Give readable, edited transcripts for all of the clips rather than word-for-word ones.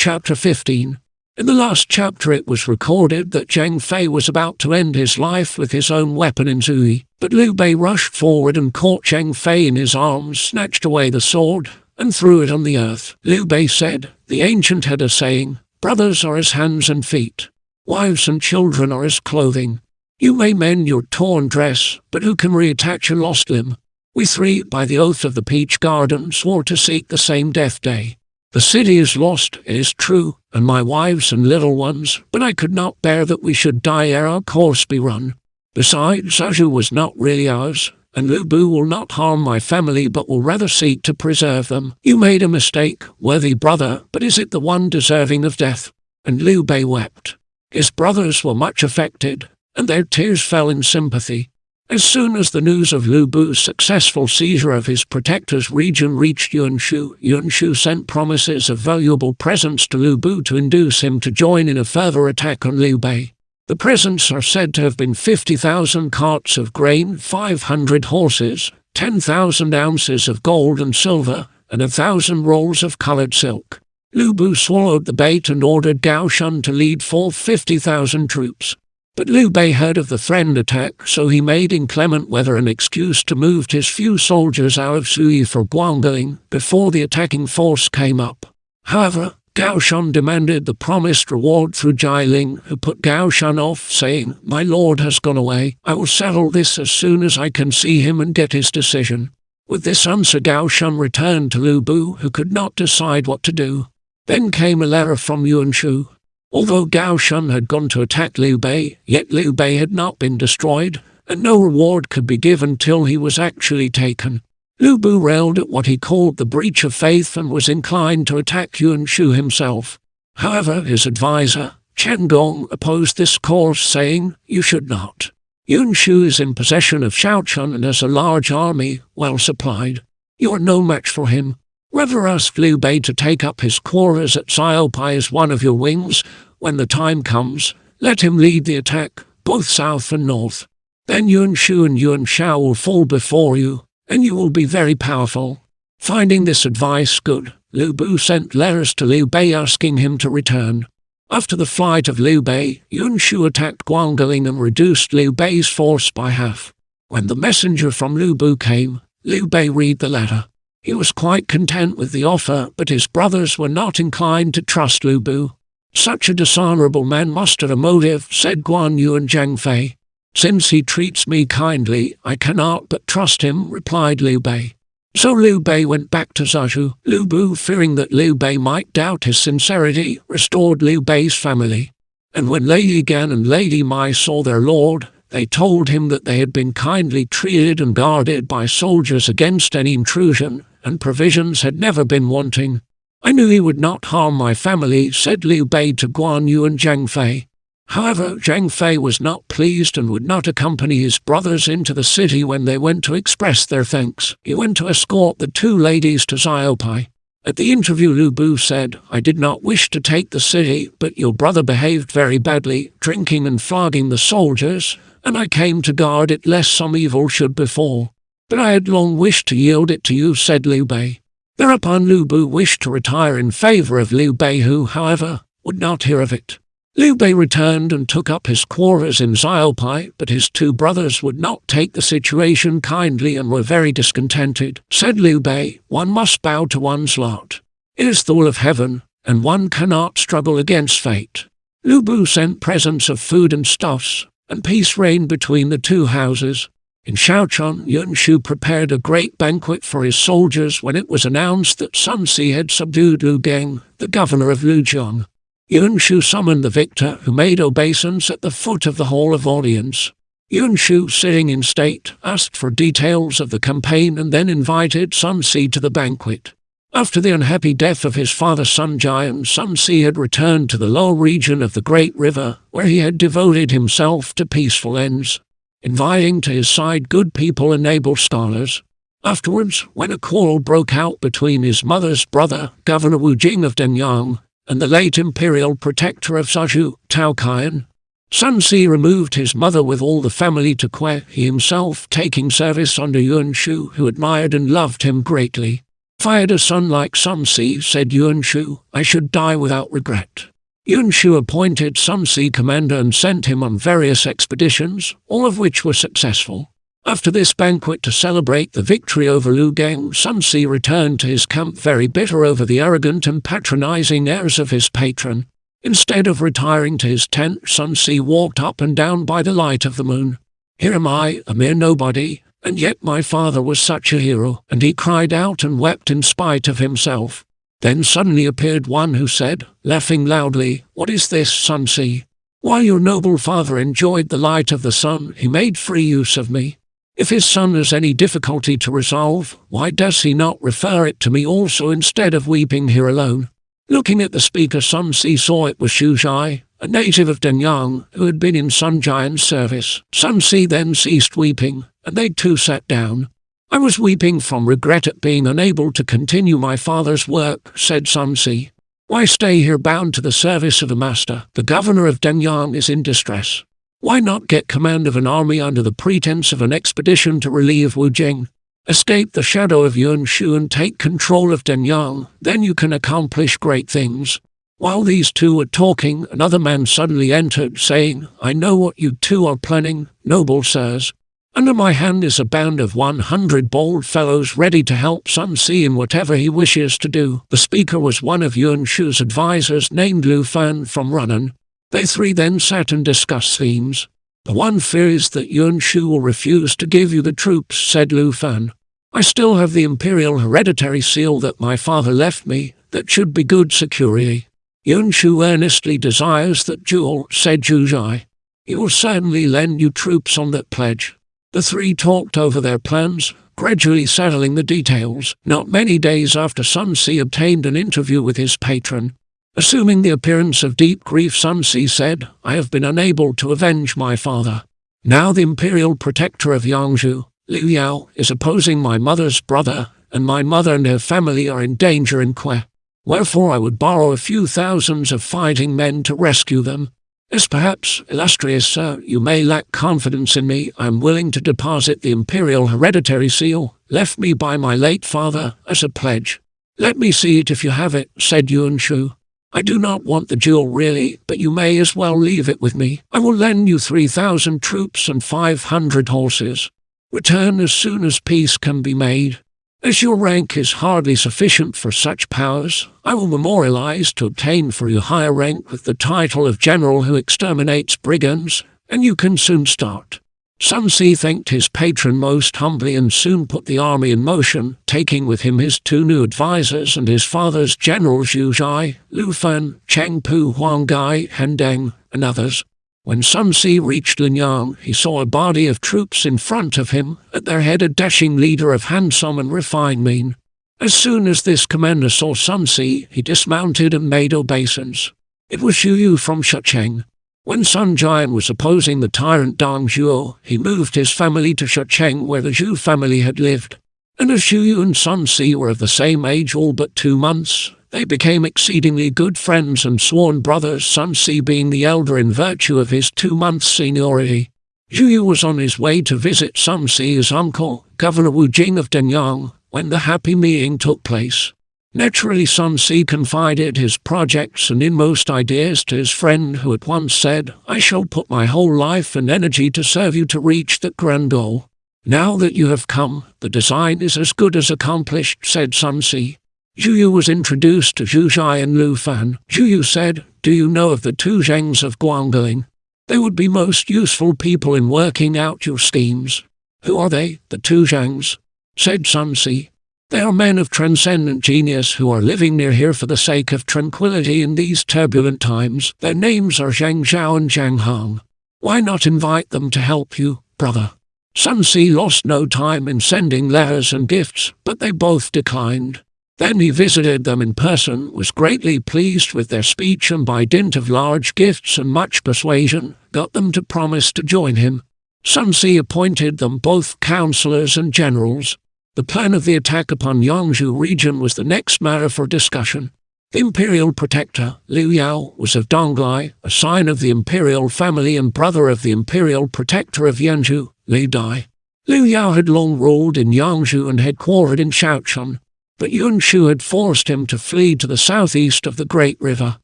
Chapter 15. In the last chapter it was recorded that Zhang Fei was about to end his life with his own weapon in Zui, but Liu Bei rushed forward and caught Zhang Fei in his arms, snatched away the sword, and threw it on the earth. Liu Bei said, "The ancient had a saying, brothers are as hands and feet, wives and children are as clothing. You may mend your torn dress, but who can reattach a lost limb? We three, by the oath of the Peach Garden, swore to seek the same death day. The city is lost, it is true, and my wives and little ones, but I could not bear that we should die ere our course be run. Besides, Zhaju was not really ours, and Lu Bu will not harm my family but will rather seek to preserve them. You made a mistake, worthy brother, but is it the one deserving of death?" And Liu Bei wept. His brothers were much affected, and their tears fell in sympathy. As soon as the news of Lu Bu's successful seizure of his protector's region reached Yuan Shu, Yuan Shu sent promises of valuable presents to Lu Bu to induce him to join in a further attack on Liu Bei. The presents are said to have been 50,000 carts of grain, 500 horses, 10,000 ounces of gold and silver, and 1,000 rolls of colored silk. Lu Bu swallowed the bait and ordered Gao Shun to lead forth 50,000 troops. But Liu Bei heard of the threatened attack, so he made inclement weather an excuse to move his few soldiers out of Zui for Guangling before the attacking force came up. However, Gao Shun demanded the promised reward through Jai Ling, who put Gao Shun off, saying, "My lord has gone away. I will settle this as soon as I can see him and get his decision." With this answer Gao Shun returned to Lu Bu, who could not decide what to do. Then came a letter from Yuan Shu. Although Gao Shun had gone to attack Liu Bei, yet Liu Bei had not been destroyed, and no reward could be given till he was actually taken. Lu Bu railed at what he called the breach of faith and was inclined to attack Yuan Shu himself. However, his advisor, Chen Gong, opposed this course, saying, "You should not. Yuan Shu is in possession of Shaochun and has a large army, well supplied. You are no match for him. Rather ask Liu Bei to take up his quarters at Xiaopai as one of your wings. When the time comes, let him lead the attack, both south and north. Then Yuan Shu and Yuan Shao will fall before you, and you will be very powerful." Finding this advice good, Lu Bu sent letters to Liu Bei asking him to return. After the flight of Liu Bei, Yuan Shu attacked Guangling and reduced Liu Bei's force by half. When the messenger from Lu Bu came, Liu Bei read the letter. He was quite content with the offer, but his brothers were not inclined to trust Lu Bu. "Such a dishonorable man must have a motive," said Guan Yu and Zhang Fei. "Since he treats me kindly, I cannot but trust him," replied Liu Bei. So Liu Bei went back to Zhaju. Lu Bu, fearing that Liu Bei might doubt his sincerity, restored Liu Bei's family. And when Lady Gan and Lady Mai saw their lord, they told him that they had been kindly treated and guarded by soldiers against any intrusion, and provisions had never been wanting. "I knew he would not harm my family," said Liu Bei to Guan Yu and Zhang Fei. However, Zhang Fei was not pleased and would not accompany his brothers into the city when they went to express their thanks. He went to escort the two ladies to Xiaopai. At the interview Lu Bu said, "I did not wish to take the city, but your brother behaved very badly, drinking and flogging the soldiers, and I came to guard it lest some evil should befall. But I had long wished to yield it to you," said Liu Bei. Thereupon Lu Bu wished to retire in favor of Liu Bei, who, however, would not hear of it. Liu Bei returned and took up his quarters in Xiaopai, but his two brothers would not take the situation kindly and were very discontented. Said Liu Bei, "One must bow to one's lot. It is the will of heaven, and one cannot struggle against fate." Lu Bu sent presents of food and stuffs, and peace reigned between the two houses. In Shaochun, Yuan Shu prepared a great banquet for his soldiers when it was announced that Sun Si had subdued Lu Geng, the governor of Lujiang. Yuan Shu summoned the victor, who made obeisance at the foot of the hall of audience. Yuan Shu, sitting in state, asked for details of the campaign and then invited Sun Si to the banquet. After the unhappy death of his father Sun Jian, Sun Si had returned to the low region of the Great River, where he had devoted himself to peaceful ends, inviting to his side good people and able scholars. Afterwards, when a quarrel broke out between his mother's brother, Governor Wu Jing of Denyang, and the late imperial protector of Zhaju, Tao Qian, Sun Si removed his mother with all the family to Kue, he himself taking service under Yuan Shu, who admired and loved him greatly. If I had a son like Sun Si, said Yuan Shu, I should die without regret. Yuan Shu appointed Sun Si commander and sent him on various expeditions, all of which were successful. After this banquet to celebrate the victory over Lu Geng, Sun Si returned to his camp very bitter over the arrogant and patronizing airs of his patron. Instead of retiring to his tent, Sun Si walked up and down by the light of the moon. Here am I, a mere nobody, and yet my father was such a hero, and he cried out and wept in spite of himself. Then suddenly appeared one who said, laughing loudly, "What is this, Sun Si? While your noble father enjoyed the light of the sun, he made free use of me. If his son has any difficulty to resolve, why does he not refer it to me also instead of weeping here alone?" Looking at the speaker, Sun Si saw it was Xu Zhai, a native of Denyang, who had been in Sun Jian's service. Sun Si then ceased weeping, and they too sat down. "I was weeping from regret at being unable to continue my father's work," said Sun Si. "Why stay here bound to the service of a master? The governor of Denyang is in distress. Why not get command of an army under the pretense of an expedition to relieve Wu Jing? Escape the shadow of Yuan Shu and take control of Denyang, then you can accomplish great things." While these two were talking, another man suddenly entered, saying, "I know what you two are planning, noble sirs. Under my hand is a band of 100 bold fellows ready to help Sun Si in whatever he wishes to do." The speaker was one of Yuan Shu's advisors named Lu Fan from Runan. They three then sat and discussed themes. "The one fear is that Yuan Shu will refuse to give you the troops," said Lu Fan. "I still have the imperial hereditary seal that my father left me, that should be good security." "Yuan Shu earnestly desires that duel," said Zhu Zhai. "He will certainly lend you troops on that pledge." The three talked over their plans, gradually settling the details. Not many days after, Sun Si obtained an interview with his patron. Assuming the appearance of deep grief, Sun Si said, "I have been unable to avenge my father. Now the imperial protector of Yangzhou, Liu Yao, is opposing my mother's brother, and my mother and her family are in danger in Kwe. Wherefore I would borrow a few thousands of fighting men to rescue them. As perhaps, illustrious sir, you may lack confidence in me, I am willing to deposit the imperial hereditary seal, left me by my late father, as a pledge." "Let me see it if you have it," said Yuan Shu. "I do not want the jewel really, but you may as well leave it with me. I will lend you 3,000 troops and 500 horses. Return as soon as peace can be made. As your rank is hardly sufficient for such powers, I will memorialize to obtain for you higher rank with the title of general who exterminates brigands, and you can soon start." Sun Si thanked his patron most humbly and soon put the army in motion, taking with him his two new advisors and his father's generals Zhu Zhai, Lu Fan, Cheng Pu Huanggai, Hendeng, and others. When Sun Si reached Linyang, he saw a body of troops in front of him, at their head a dashing leader of handsome and refined mien. As soon as this commander saw Sun Si, he dismounted and made obeisance. It was Xu Yu from Shecheng. When Sun Jian was opposing the tyrant Dong Zhuo, he moved his family to Shecheng where the Zhu family had lived. And as Xu Yu and Sun Si were of the same age, all but 2 months, they became exceedingly good friends and sworn brothers, Sun Si being the elder in virtue of his 2 months seniority. Xu Yu was on his way to visit Sun Si's uncle, Governor Wu Jing of Denyang, when the happy meeting took place. Naturally, Sun Si confided his projects and inmost ideas to his friend, who at once said, "I shall put my whole life and energy to serve you to reach that grand goal." "Now that you have come, the design is as good as accomplished," said Sun Si. Zhu Yu was introduced to Zhu Zhai and Lu Fan. Zhu Yu said, "Do you know of the two Zhengs of Guangling? They would be most useful people in working out your schemes." "Who are they, the two Zhengs?" said Sun Si. "They are men of transcendent genius who are living near here for the sake of tranquility in these turbulent times. Their names are Zhang Zhao and Zhang Hong. Why not invite them to help you, brother?" Sun Si lost no time in sending letters and gifts, but they both declined. Then he visited them in person, was greatly pleased with their speech, and by dint of large gifts and much persuasion, got them to promise to join him. Sun Si appointed them both counselors and generals. The plan of the attack upon Yangzhou region was the next matter for discussion. The imperial protector, Liu Yao, was of Donglai, a sign of the imperial family and brother of the imperial protector of Yanzhou, Li Dai. Liu Yao had long ruled in Yangzhou and headquartered in Shaochun. but Yuan Shu had forced him to flee to the southeast of the Great River.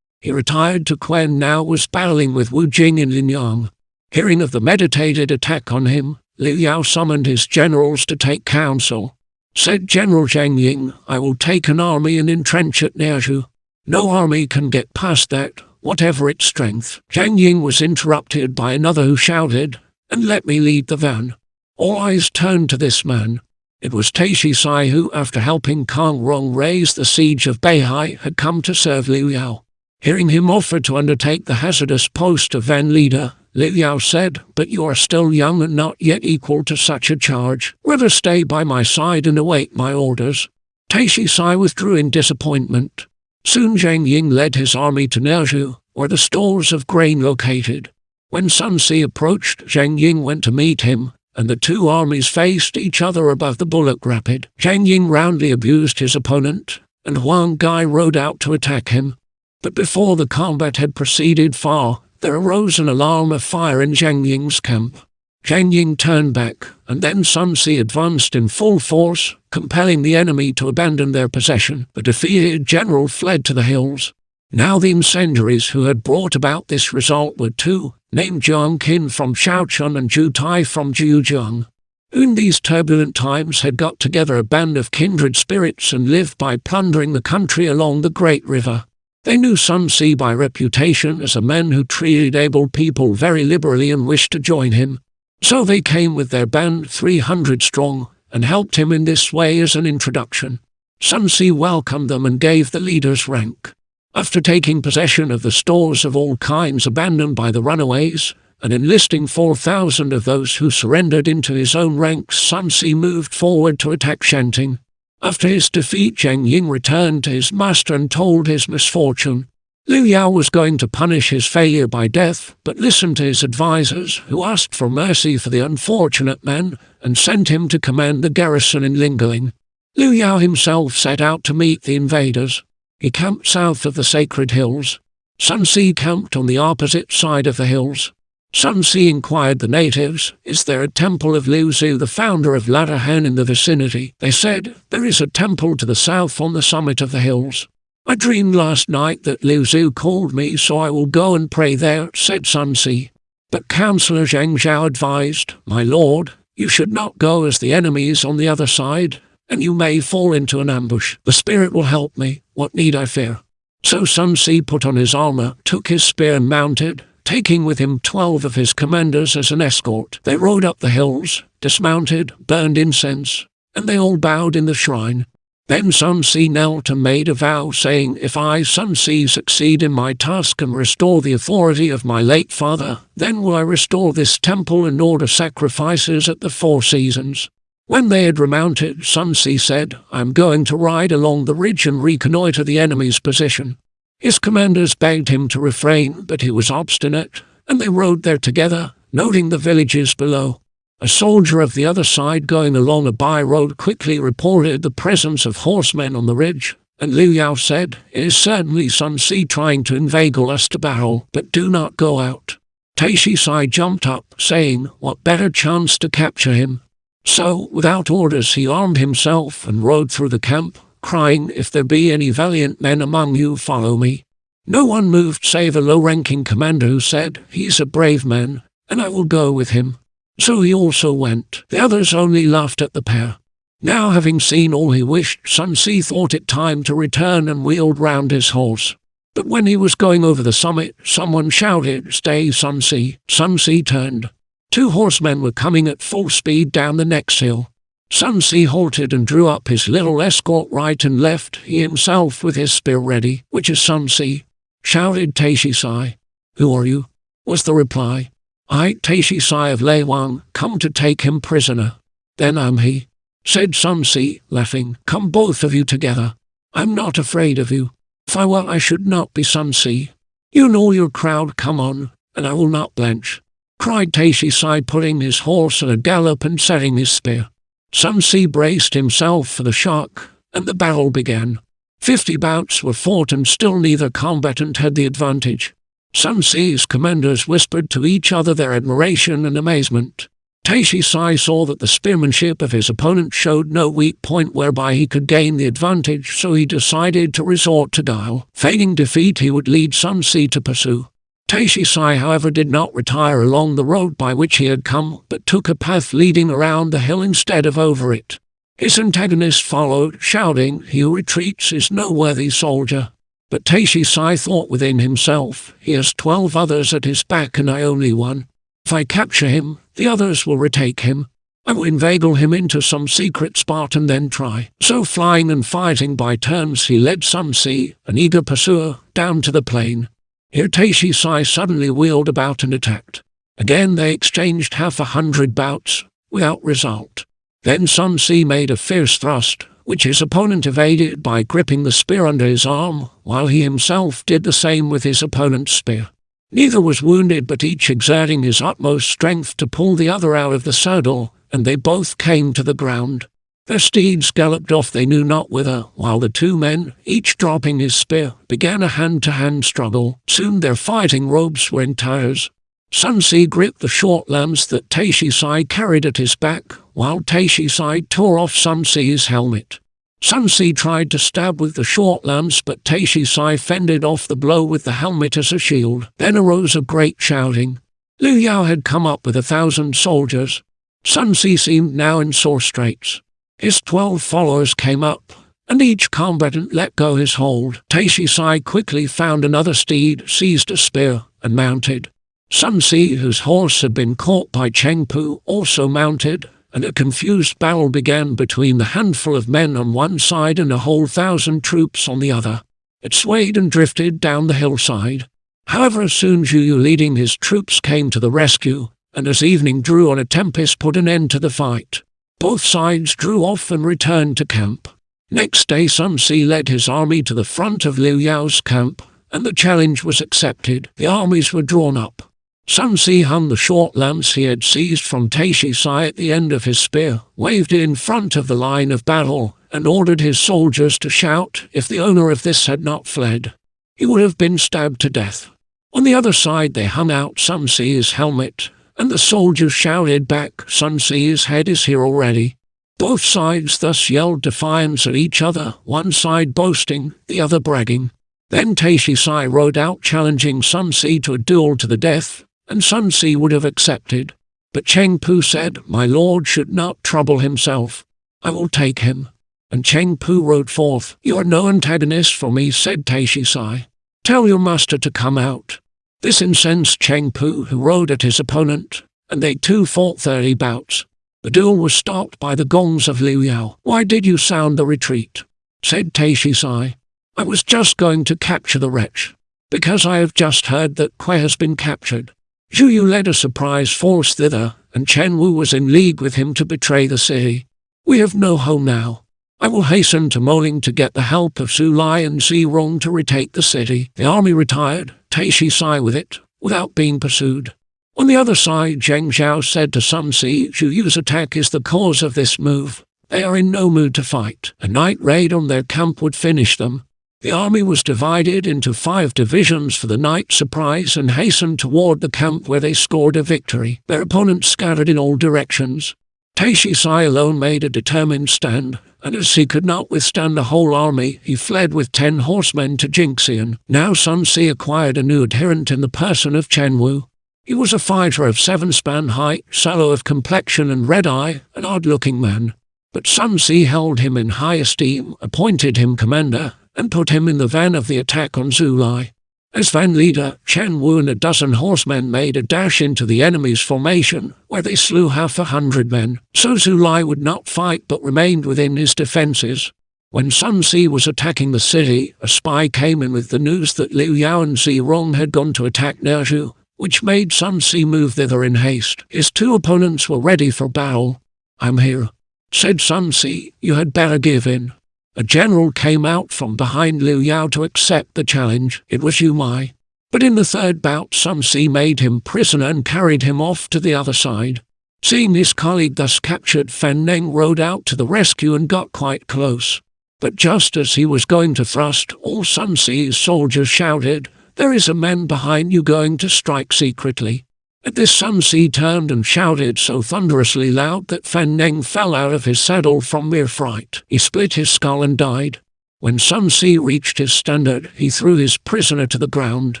He retired to Quen, now was battling with Wu Jing in Linyang. Hearing of the meditated attack on him, Liu Yao summoned his generals to take counsel. Said General Zhang Ying, "I will take an army and entrench at Niazhu. No army can get past that, whatever its strength." Zhang Ying was interrupted by another who shouted, "And let me lead the van." All eyes turned to this man. It was Taishi Ci who, after helping Kang Rong raise the siege of Beihai, had come to serve Liu Yao. Hearing him offer to undertake the hazardous post of van leader, Liu Yao said, "But you are still young and not yet equal to such a charge. Rather stay by my side and await my orders." Taishi Ci withdrew in disappointment. Soon Zhang Ying led his army to Niazhu, where the stores of grain located. When Sun Si approached, Zhang Ying went to meet him, and the two armies faced each other above the bullock rapid. Zhang Ying roundly abused his opponent, and Huang Gai rode out to attack him. But before the combat had proceeded far, there arose an alarm of fire in Zhang Ying's camp. Zhang Ying turned back, and then Sun Si advanced in full force, compelling the enemy to abandon their possession. The defeated general fled to the hills. Now the incendiaries who had brought about this result were two, named Jiang Qin from Shaochun and Zhu Tai from Jiujiang, who in these turbulent times had got together a band of kindred spirits and lived by plundering the country along the Great River. They knew Sun Si by reputation as a man who treated able people very liberally and wished to join him. So they came with their band 300 strong, and helped him in this way as an introduction. Sun Si welcomed them and gave the leaders rank. After taking possession of the stores of all kinds abandoned by the runaways, and enlisting 4,000 of those who surrendered into his own ranks, Sun Si moved forward to attack Shanting. After his defeat, Zhang Ying returned to his master and told his misfortune. Liu Yao was going to punish his failure by death, but listened to his advisers, who asked for mercy for the unfortunate man, and sent him to command the garrison in Lingaling. Liu Yao himself set out to meet the invaders. He camped south of the sacred hills. Sun Si camped on the opposite side of the hills. Sun Si inquired the natives, "Is there a temple of Liu Zhu, the founder of Ladder Han, in the vicinity?" They said, "There is a temple to the south on the summit of the hills." "I dreamed last night that Liu Zhu called me, so I will go and pray there," said Sun Si. But Councillor Zhang Zhao advised, "My lord, you should not go, as the enemy is on the other side, and you may fall into an ambush. The spirit will help me. What need I fear?" So Sun Si put on his armor, took his spear and mounted, taking with him 12 of his commanders as an escort. They rode up the hills, dismounted, burned incense, and they all bowed in the shrine. Then Sun Si knelt and made a vow, saying, "If I, Sun Si, succeed in my task and restore the authority of my late father, then will I restore this temple and order sacrifices at the 4 seasons." When they had remounted, Sun Si said, "I am going to ride along the ridge and reconnoitre the enemy's position." His commanders begged him to refrain, but he was obstinate, and they rode there together, noting the villages below. A soldier of the other side going along a by-road quickly reported the presence of horsemen on the ridge, and Liu Yao said, "It is certainly Sun Si trying to inveigle us to battle, but do not go out." Taishi Ci jumped up, saying, "What better chance to capture him?" So, without orders, he armed himself and rode through the camp, crying, "If there be any valiant men among you, follow me." No one moved save a low-ranking commander who said, "He is a brave man, and I will go with him." So he also went. The others only laughed at the pair. Now, having seen all he wished, Sun Si thought it time to return and wheeled round his horse. But when he was going over the summit, someone shouted, "Stay, Sun Si." Sun Si turned. 2 horsemen were coming at full speed down the next hill. Sun Si halted and drew up his little escort right and left, he himself with his spear ready. "Which is Sun Si?" shouted Taishi Ci. "Who are you?" was the reply. "I, Taishi Ci of Lei Wang, come to take him prisoner." "Then I'm he," said Sun Si, laughing. "Come both of you together. I'm not afraid of you. If I were, I should not be Sun Si. You and all your crowd come on, and I will not blench," cried Taishi Ci, putting his horse at a gallop and setting his spear. Sun Si braced himself for the shock, and the battle began. 50 bouts were fought, and still neither combatant had the advantage. Sun Si's commanders whispered to each other their admiration and amazement. Taishi Ci saw that the spearmanship of his opponent showed no weak point whereby he could gain the advantage, so he decided to resort to guile. Feigning defeat, he would lead Sun Si to pursue. Taishi Ci, however, did not retire along the road by which he had come, but took a path leading around the hill instead of over it. His antagonist followed, shouting, "He who retreats is no worthy soldier." But Taishi Ci thought within himself, "He has 12 others at his back and I only one. If I capture him, the others will retake him. I will inveigle him into some secret spot and then try." So flying and fighting by turns, he led Sun Si, an eager pursuer, down to the plain. Here Taishi Ci suddenly wheeled about and attacked. Again they exchanged 100 bouts, without result. Then Sun Si made a fierce thrust, which his opponent evaded by gripping the spear under his arm, while he himself did the same with his opponent's spear. Neither was wounded, but each exerting his utmost strength to pull the other out of the saddle, and they both came to the ground. Their steeds galloped off they knew not whither, while the two men, each dropping his spear, began a hand-to-hand struggle. Soon their fighting robes were in tatters. Sun Si gripped the short lance that Taishi Ci carried at his back, while Taishi Ci tore off Sun Si's helmet. Sun Si tried to stab with the short lance, but Taishi Ci fended off the blow with the helmet as a shield. Then arose a great shouting. Liu Yao had come up with 1,000 soldiers. Sun Si seemed now in sore straits. His 12 followers came up, and each combatant let go his hold. Taishi Ci quickly found another steed, seized a spear, and mounted. Sun Si, whose horse had been caught by Cheng Pu, also mounted, and a confused battle began between the handful of men on one side and a whole 1,000 troops on the other. It swayed and drifted down the hillside. However, soon Zhu Yu leading his troops came to the rescue, and as evening drew on, a tempest put an end to the fight. Both sides drew off and returned to camp. Next day Sun Si led his army to the front of Liu Yao's camp, and the challenge was accepted. The armies were drawn up. Sun Si hung the short lance he had seized from Taishi Ci at the end of his spear, waved it in front of the line of battle, and ordered his soldiers to shout. If the owner of this had not fled, he would have been stabbed to death. On the other side they hung out Sun Si's helmet, and the soldiers shouted back, "Sun Si's head is here already." Both sides thus yelled defiance at each other, one side boasting, the other bragging. Then Taishi Ci rode out challenging Sun Si to a duel to the death, and Sun Si would have accepted. But Cheng Pu said, "My lord should not trouble himself. I will take him." And Cheng Pu rode forth. "You are no antagonist for me," said Taishi Ci. "Tell your master to come out." This incensed Cheng Pu, who rode at his opponent, and they too fought 30 bouts. The duel was stopped by the gongs of Liu Yao. "Why did you sound the retreat?" said Taishi Ci. "I was just going to capture the wretch, because I have just heard that Kuei has been captured." Zhu Yu led a surprise force thither, and Chen Wu was in league with him to betray the city. "We have no home now. I will hasten to Moaning to get the help of Su Lai and Zi Rong to retake the city." The army retired, Taishi Ci with it, without being pursued. On the other side, Zheng Zhao said to Sun Si, "Zhu Yu's attack is the cause of this move. They are in no mood to fight. A night raid on their camp would finish them." The army was divided into 5 divisions for the night surprise and hastened toward the camp, where they scored a victory. Their opponents scattered in all directions. Taishi Ci alone made a determined stand, and as he could not withstand the whole army, he fled with 10 horsemen to Jingxian. Now Sun Si acquired a new adherent in the person of Chen Wu. He was a fighter of 7-span height, sallow of complexion and red eye, an odd-looking man. But Sun Si held him in high esteem, appointed him commander, and put him in the van of the attack on Zhu Lai. As van leader, Chen Wu and a dozen horsemen made a dash into the enemy's formation, where they slew 100 men. So Zhu Lai would not fight but remained within his defences. When Sun Si was attacking the city, a spy came in with the news that Liu Yao and Zi Rong had gone to attack Nezhu, which made Sun Si move thither in haste. His 2 opponents were ready for battle. "I'm here," said Sun Si. "You had better give in." A general came out from behind Liu Yao to accept the challenge. It was Yu Mai. But in the 3rd bout, Sun Si made him prisoner and carried him off to the other side. Seeing his colleague thus captured, Fan Neng rode out to the rescue and got quite close. But just as he was going to thrust, all Sun Si's soldiers shouted, "There is a man behind you going to strike secretly." At this Sun Si turned and shouted so thunderously loud that Fan Neng fell out of his saddle from mere fright. He split his skull and died. When Sun Si reached his standard, he threw his prisoner to the ground.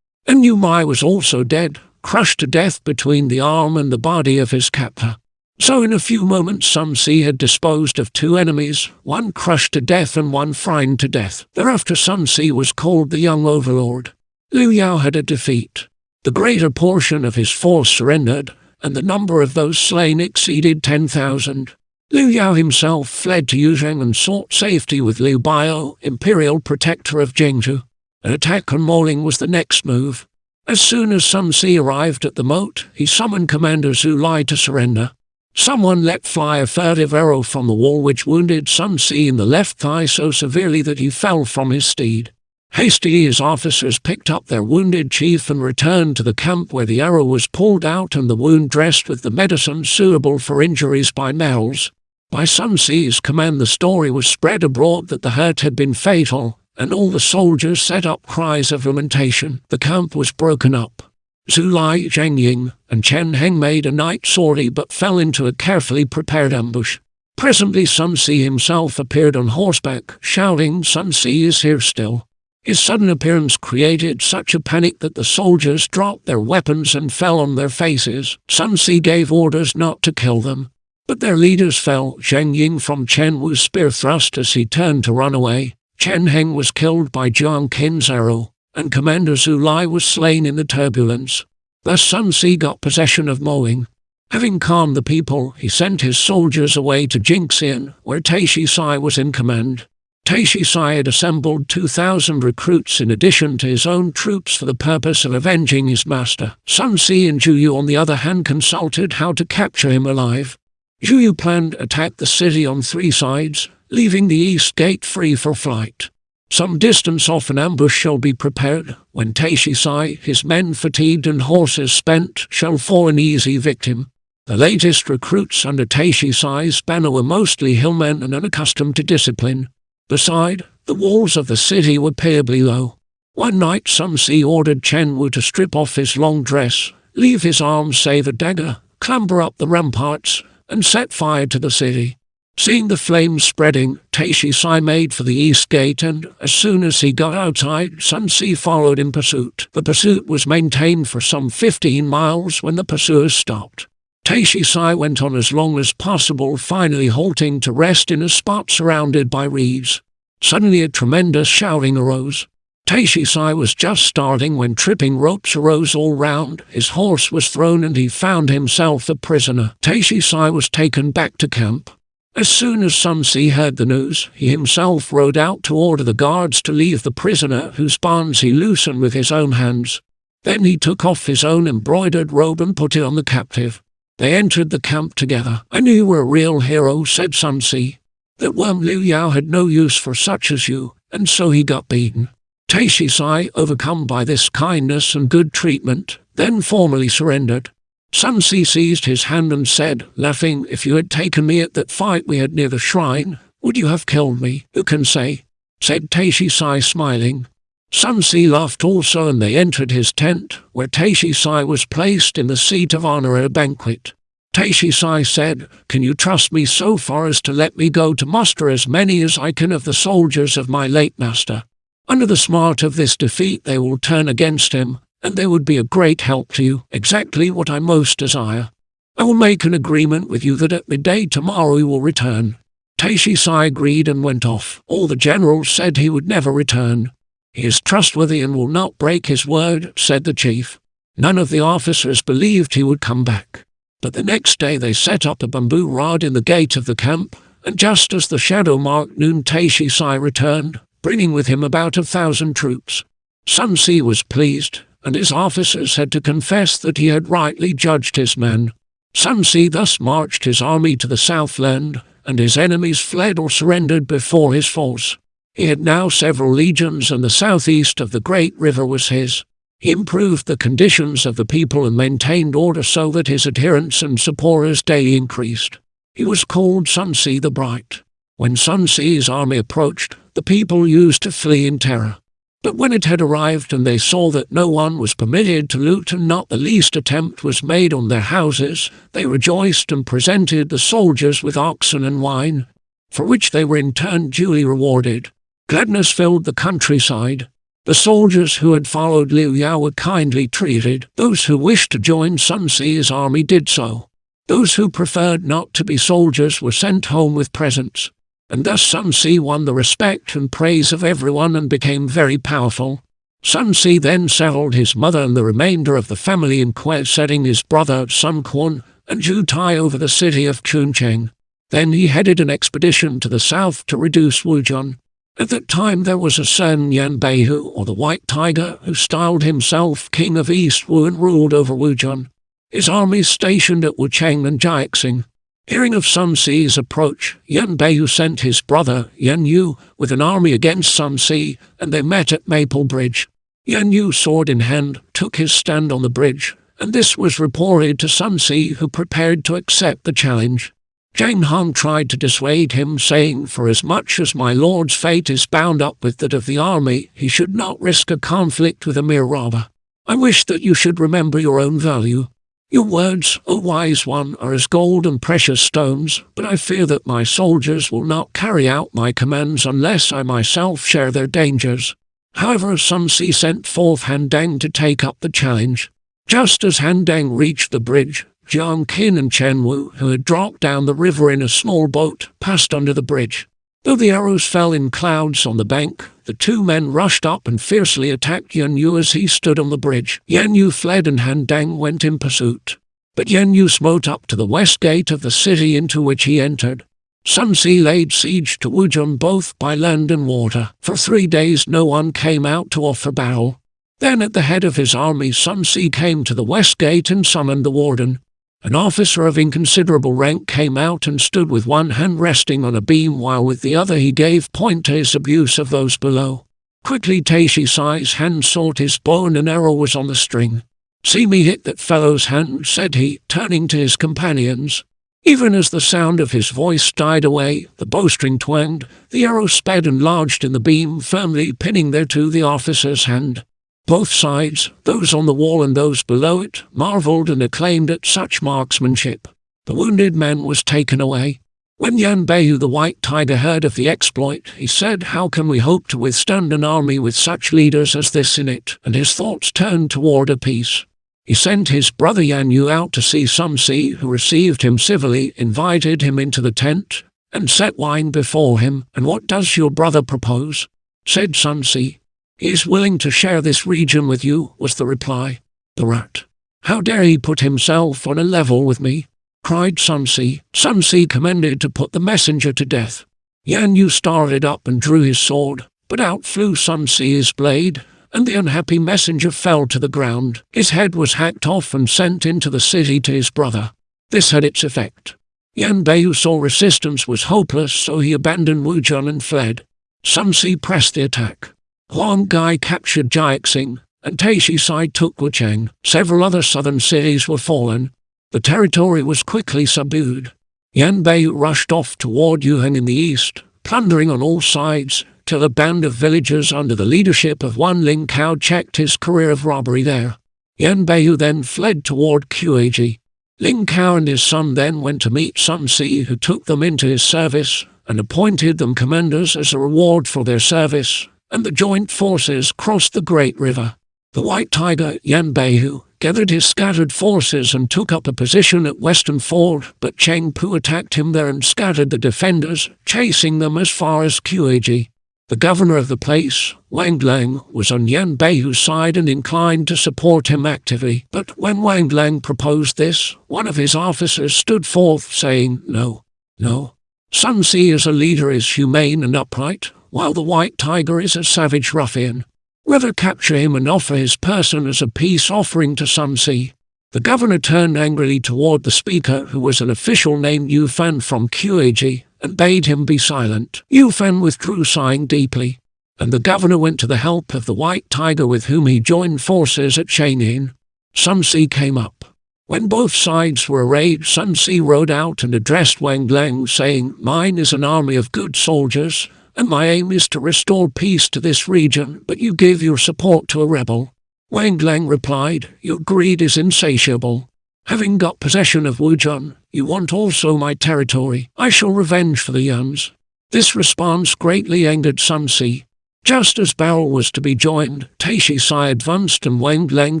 And Yu Mai was also dead, crushed to death between the arm and the body of his captor. So in a few moments Sun Si had disposed of two enemies, one crushed to death and one frightened to death. Thereafter Sun Si was called the Young Overlord. Liu Yao had a defeat. The greater portion of his force surrendered, and the number of those slain exceeded 10,000. Liu Yao himself fled to Yuzheng and sought safety with Liu Bio, imperial protector of Jingzhou. An attack on Moaning was the next move. As soon as Sun Si arrived at the moat, he summoned Commander Zhu Lai to surrender. Someone let fly a furtive arrow from the wall which wounded Sun Si in the left thigh so severely that he fell from his steed. Hastily his officers picked up their wounded chief and returned to the camp where the arrow was pulled out and the wound dressed with the medicine suitable for injuries by males. By Sun Si's command the story was spread abroad that the hurt had been fatal, and all the soldiers set up cries of lamentation. The camp was broken up. Zhu Lai, Zhang Ying, and Chen Heng made a night sortie but fell into a carefully prepared ambush. Presently Sun Si himself appeared on horseback, shouting, "Sun Si is here still." His sudden appearance created such a panic that the soldiers dropped their weapons and fell on their faces. Sun Si gave orders not to kill them, but their leaders fell. Zhang Ying from Chen Wu's spear thrust as he turned to run away. Chen Heng was killed by Jiang Qin's arrow, and Commander Zhu Lai was slain in the turbulence. Thus Sun Si got possession of Moaning. Having calmed the people, he sent his soldiers away to Jingxian, where Taishi Ci was in command. Taishi Ci had assembled 2,000 recruits in addition to his own troops for the purpose of avenging his master. Sun Si and Zhu Yu on the other hand consulted how to capture him alive. Zhu Yu planned to attack the city on 3 sides, leaving the east gate free for flight. Some distance off an ambush shall be prepared. When Taishi Ci, his men fatigued and horses spent, shall fall an easy victim. The latest recruits under Taishi Ci's banner were mostly hillmen and unaccustomed to discipline. Beside, the walls of the city were pitiably low. One night Sun Si ordered Chen Wu to strip off his long dress, leave his arms save a dagger, clamber up the ramparts, and set fire to the city. Seeing the flames spreading, Taishi Ci made for the east gate and, as soon as he got outside, Sun Si followed in pursuit. The pursuit was maintained for some 15 miles when the pursuers stopped. Taishi Ci went on as long as possible, finally halting to rest in a spot surrounded by reeds. Suddenly a tremendous shouting arose. Taishi Ci was just starting when tripping ropes arose all round, his horse was thrown and he found himself a prisoner. Taishi Ci was taken back to camp. As soon as Sun Si heard the news, he himself rode out to order the guards to leave the prisoner, whose bonds he loosened with his own hands. Then he took off his own embroidered robe and put it on the captive. They entered the camp together. "I knew you were a real hero," said Sun Si. "That worm Liu Yao had no use for such as you, and so he got beaten." Taishi Ci, overcome by this kindness and good treatment, then formally surrendered. Sun Si seized his hand and said, laughing, "If you had taken me at that fight we had near the shrine, would you have killed me? Who can say?" said Taishi Ci, smiling. Sun Si laughed also, and they entered his tent, where Taishi Ci was placed in the seat of honor at a banquet. Taishi Ci said, "Can you trust me so far as to let me go to muster as many as I can of the soldiers of my late master? Under the smart of this defeat they will turn against him, and they would be a great help to you, exactly what I most desire. I will make an agreement with you that at midday tomorrow he will return." Taishi Ci agreed and went off. All the generals said he would never return. "He is trustworthy and will not break his word," said the chief. None of the officers believed he would come back. But the next day they set up a bamboo rod in the gate of the camp, and just as the shadow marked noon Taishi Ci returned, bringing with him about 1,000 troops. Sun Si was pleased, and his officers had to confess that he had rightly judged his men. Sun Si thus marched his army to the southland, and his enemies fled or surrendered before his force. He had now several legions, and the southeast of the great river was his. He improved the conditions of the people and maintained order so that his adherents and supporters daily increased. He was called Sun Si the Bright. When Sun Si's army approached, the people used to flee in terror. But when it had arrived and they saw that no one was permitted to loot and not the least attempt was made on their houses, they rejoiced and presented the soldiers with oxen and wine, for which they were in turn duly rewarded. Gladness filled the countryside. The soldiers who had followed Liu Yao were kindly treated. Those who wished to join Sun Ci's army did so. Those who preferred not to be soldiers were sent home with presents. And thus Sun Ci won the respect and praise of everyone and became very powerful. Sun Ci then settled his mother and the remainder of the family in Kuei, setting his brother Sun Quan and Zhu Tai over the city of Chuncheng. Then he headed an expedition to the south to reduce Wuzhen. At that time there was a certain Yan Beihu, or the White Tiger, who styled himself King of East Wu and ruled over Wuzhen. His armies stationed at Wucheng and Jiaxing. Hearing of Sun Ci's approach, Yan Beihu sent his brother, Yan Yu, with an army against Sun Ci, and they met at Maple Bridge. Yan Yu, sword in hand, took his stand on the bridge, and this was reported to Sun Ci, who prepared to accept the challenge. Zhang Hong tried to dissuade him, saying, "For as much as my lord's fate is bound up with that of the army, he should not risk a conflict with a mere robber. I wish that you should remember your own value. Your words, O wise one, are as gold and precious stones, but I fear that my soldiers will not carry out my commands unless I myself share their dangers." However, Sun Ci sent forth Han Dang to take up the challenge. Just as Han Dang reached the bridge, Jiang Qin and Chen Wu, who had dropped down the river in a small boat, passed under the bridge. Though the arrows fell in clouds on the bank, the two men rushed up and fiercely attacked Yan Yu as he stood on the bridge. Yan Yu fled and Han Dang went in pursuit. But Yan Yu smote up to the west gate of the city into which he entered. Sun Ci laid siege to Wuzhen both by land and water. For 3 days no one came out to offer battle. Then at the head of his army Sun Ci came to the west gate and summoned the warden. An officer of inconsiderable rank came out and stood with one hand resting on a beam while with the other he gave point to his abuse of those below. Quickly Taishi Ci's hand sought his bow and an arrow was on the string. "See me hit that fellow's hand," said he, turning to his companions. Even as the sound of his voice died away, the bowstring twanged, the arrow sped and lodged in the beam, firmly pinning thereto the officer's hand. Both sides, those on the wall and those below it, marveled and acclaimed at such marksmanship. The wounded man was taken away. When Yan Beihu the White Tiger heard of the exploit, he said, "How can we hope to withstand an army with such leaders as this in it?" And his thoughts turned toward a peace. He sent his brother Yan Yu out to see Sun Ci, who received him civilly, invited him into the tent, and set wine before him. "And what does your brother propose?" said Sun Ci. "He is willing to share this region with you," was the reply. "The rat! How dare he put himself on a level with me?" cried Sun Ci. Sun Ci commanded to put the messenger to death. Yan Yu started up and drew his sword, but out flew Sun Ci's blade, and the unhappy messenger fell to the ground. His head was hacked off and sent into the city to his brother. This had its effect. Yan Beihu saw resistance was hopeless, so he abandoned Wuzhen and fled. Sun Ci pressed the attack. Huang Gai captured Jiaxing, and Taishi Ci took Wucheng. Several other southern cities were fallen. The territory was quickly subdued. Yan Beihu rushed off toward Yuheng in the east, plundering on all sides, till a band of villagers under the leadership of one Ling Cao checked his career of robbery there. Yan Beihu then fled toward Kuiji. Ling Cao and his son then went to meet Sun Ci, who took them into his service, and appointed them commanders as a reward for their service, and the joint forces crossed the great river. The White Tiger, Yan Beihu, gathered his scattered forces and took up a position at Western Ford, but Cheng Pu attacked him there and scattered the defenders, chasing them as far as Kuiji. The governor of the place, Wang Lang, was on Yan Beihu's side and inclined to support him actively, but when Wang Lang proposed this, one of his officers stood forth, saying, "No, no. Sun Ci as a leader is humane and upright, while the White Tiger is a savage ruffian. Rather capture him and offer his person as a peace offering to Sun Ci." The governor turned angrily toward the speaker, who was an official named Yu Fan from Kuiji, and bade him be silent. Yu Fan withdrew, sighing deeply, and the governor went to the help of the White Tiger, with whom he joined forces at Pinyin. Sun Ci came up. When both sides were arrayed, Sun Ci rode out and addressed Wang Lang, saying, "Mine is an army of good soldiers, and my aim is to restore peace to this region, but you give your support to a rebel." Wang Lang replied, "Your greed is insatiable. Having got possession of Wuzhen, you want also my territory. I shall revenge for the Yuans." This response greatly angered Sun Si. Just as Bao was to be joined, Taishi Ci advanced and Wang Lang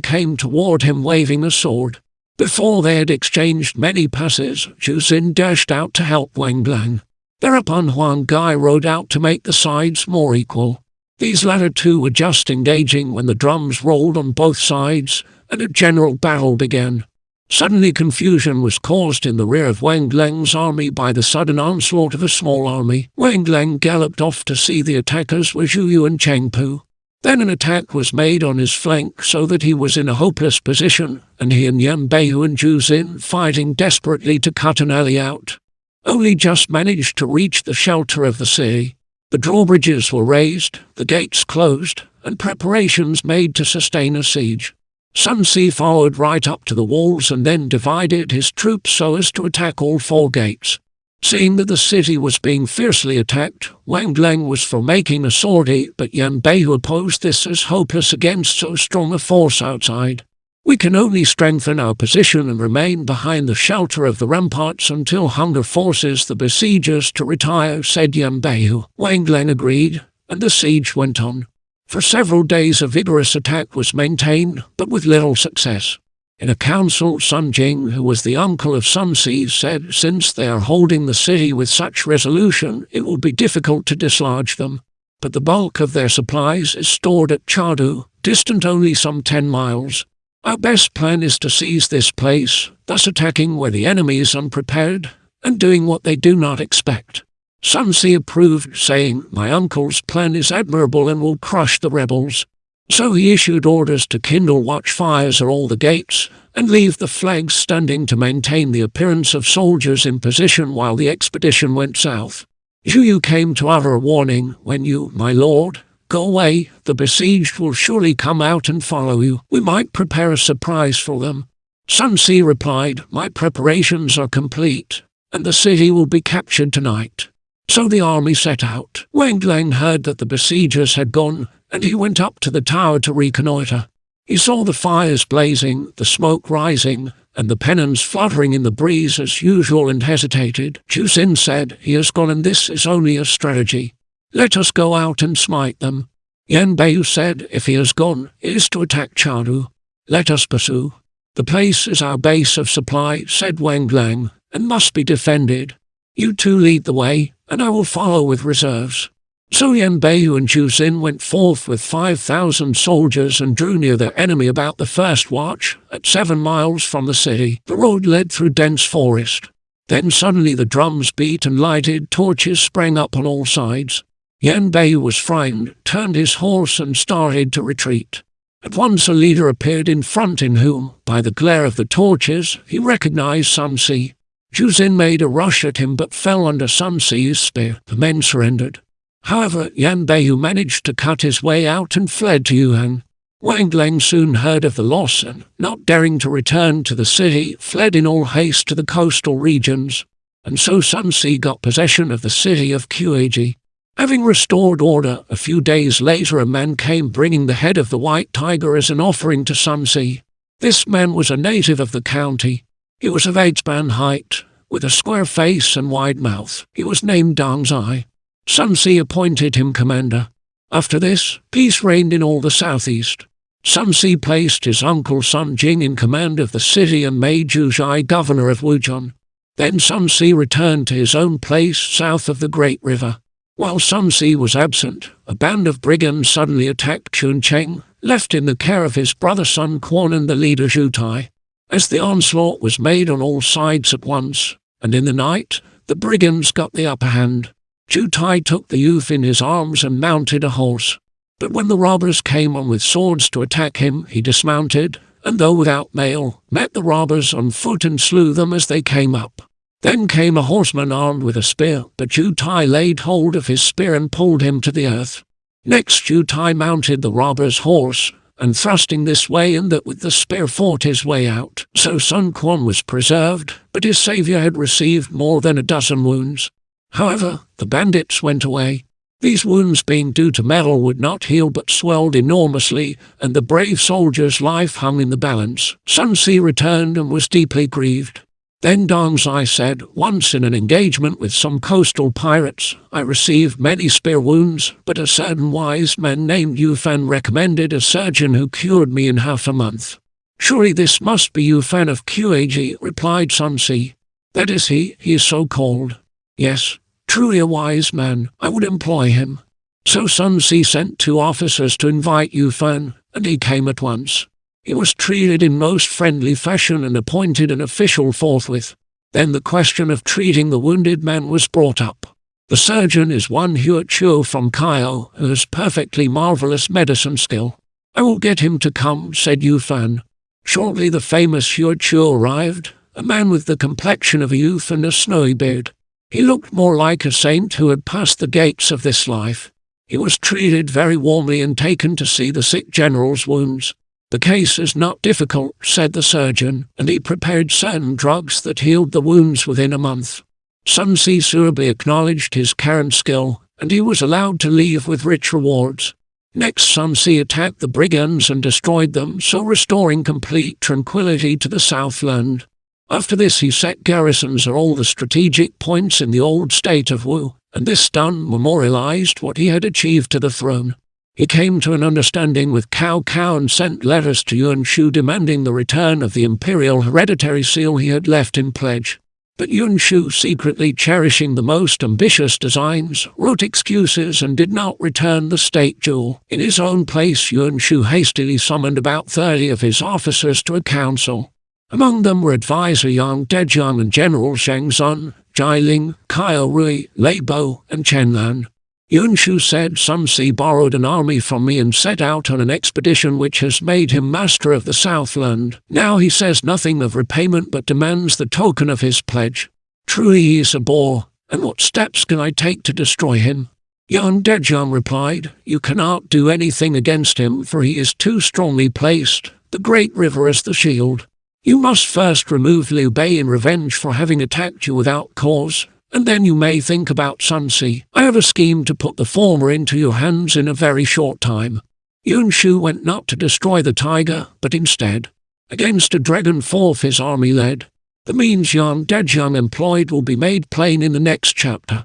came toward him waving a sword. Before they had exchanged many passes, Zhu Xin dashed out to help Wang Lang. Thereupon Huang Gai rode out to make the sides more equal. These latter two were just engaging when the drums rolled on both sides, and a general battle began. Suddenly confusion was caused in the rear of Wang Lang's army by the sudden onslaught of a small army. Wang Lang galloped off to see the attackers were Zhu Yu and Cheng Pu. Then an attack was made on his flank so that he was in a hopeless position, and he and Yan Beihu and Zhu Xin fighting desperately to cut an alley out. Only just managed to reach the shelter of the city. The drawbridges were raised, the gates closed, and preparations made to sustain a siege. Sun Si followed right up to the walls and then divided his troops so as to attack all four gates. Seeing that the city was being fiercely attacked, Wang Lang was for making a sortie, but Yan Beihu opposed this as hopeless against so strong a force outside. "We can only strengthen our position and remain behind the shelter of the ramparts until hunger forces the besiegers to retire," said Yan Beihu. Wang Lang agreed, and the siege went on. For several days a vigorous attack was maintained, but with little success. In a council, Sun Jing, who was the uncle of Sun Si, said, "Since they are holding the city with such resolution, it will be difficult to dislodge them. But the bulk of their supplies is stored at Chadu, distant only some 10 miles. Our best plan is to seize this place, thus attacking where the enemy is unprepared, and doing what they do not expect." Sun Si approved, saying, "My uncle's plan is admirable and will crush the rebels." So he issued orders to kindle watchfires at all the gates, and leave the flags standing to maintain the appearance of soldiers in position while the expedition went south. Zhu Yu came to utter a warning, "When you, my lord, go away, the besieged will surely come out and follow you. We might prepare a surprise for them." Sun Si replied, "My preparations are complete, and the city will be captured tonight." So the army set out. Wang Lang heard that the besiegers had gone, and he went up to the tower to reconnoiter. He saw the fires blazing, the smoke rising, and the pennons fluttering in the breeze as usual, and hesitated. Zhu Xin said, "He has gone and this is only a strategy. Let us go out and smite them." Yan Beiyu said, "If he has gone, it is to attack Chadu. Let us pursue. The place is our base of supply," said Wang Lang, "and must be defended. You two lead the way, and I will follow with reserves." So Yan Beiyu and Zhu Xin went forth with 5,000 soldiers and drew near their enemy about the first watch, at 7 miles from the city. The road led through dense forest. Then suddenly the drums beat and lighted torches sprang up on all sides. Yan Beiyu was frightened, turned his horse and started to retreat. At once a leader appeared in front in whom, by the glare of the torches, he recognized Sun Si. Zhu Xin made a rush at him but fell under Sun Si's spear. The men surrendered. However, Yan Beiyu managed to cut his way out and fled to Yuan. Wang Lang soon heard of the loss and, not daring to return to the city, fled in all haste to the coastal regions. And so Sun Si got possession of the city of Kuiji. Having restored order, a few days later a man came bringing the head of the white tiger as an offering to Sun Si. This man was a native of the county. He was of 8-span height, with a square face and wide mouth. He was named Dang Zai. Sun Si appointed him commander. After this, peace reigned in all the southeast. Sun Si placed his uncle Sun Jing in command of the city and made Zhu Zhai governor of Wuzhen. Then Sun Si returned to his own place south of the Great River. While Sun Si was absent, a band of brigands suddenly attacked Chuncheng, left in the care of his brother Sun Quan and the leader Zhu Tai. As the onslaught was made on all sides at once, and in the night, the brigands got the upper hand. Zhu Tai took the youth in his arms and mounted a horse. But when the robbers came on with swords to attack him, he dismounted, and though without mail, met the robbers on foot and slew them as they came up. Then came a horseman armed with a spear, but Zhu Tai laid hold of his spear and pulled him to the earth. Next Zhu Tai mounted the robber's horse, and thrusting this way and that with the spear fought his way out. So Sun Quan was preserved, but his saviour had received more than a dozen wounds. However, the bandits went away. These wounds being due to metal would not heal but swelled enormously, and the brave soldier's life hung in the balance. Sun Ce returned and was deeply grieved. Then Dongzai said, "Once in an engagement with some coastal pirates, I received many spear wounds, but a certain wise man named Yu Fan recommended a surgeon who cured me in half a month." "Surely this must be Yu Fan of Kuiji," replied Sun Ce. "That is he is so called." "Yes, truly a wise man, I would employ him." So Sun Ce sent 2 officers to invite Yu Fan, and he came at once. He was treated in most friendly fashion and appointed an official forthwith. Then the question of treating the wounded man was brought up. The surgeon is one Yuan Shu from Kaio, who has perfectly marvelous medicine skill. "I will get him to come," said Yu Fan. Shortly the famous Yuan Shu arrived, a man with the complexion of a youth and a snowy beard. He looked more like a saint who had passed the gates of this life. He was treated very warmly and taken to see the sick general's wounds. "The case is not difficult," said the surgeon, and he prepared certain drugs that healed the wounds within a month. Sun Ce suitably acknowledged his current skill, and he was allowed to leave with rich rewards. Next, Sun Ce attacked the brigands and destroyed them, so restoring complete tranquility to the Southland. After this he set garrisons at all the strategic points in the old state of Wu, and this done memorialized what he had achieved to the throne. He came to an understanding with Cao Cao and sent letters to Yuan Shu demanding the return of the imperial hereditary seal he had left in pledge. But Yuan Shu, secretly cherishing the most ambitious designs, wrote excuses and did not return the state jewel. In his own place, Yuan Shu hastily summoned about 30 of his officers to a council. Among them were advisor Yang Dejiang and General Shang Zun, Jiling, Kaio Rui, Lei Bo, and Chen Lan. Yuan Shu said, "Sun Ce borrowed an army from me and set out on an expedition which has made him master of the Southland. Now he says nothing of repayment but demands the token of his pledge. Truly he is a bore, and what steps can I take to destroy him?" Yang Dejiang replied, "You cannot do anything against him, for he is too strongly placed, the great river as the shield. You must first remove Liu Bei in revenge for having attacked you without cause, and then you may think about Sun Ce. I have a scheme to put the former into your hands in a very short time." Yuan Shu went not to destroy the tiger, but instead against a dragon forth his army led. The means Yang Dejiang employed will be made plain in the next chapter.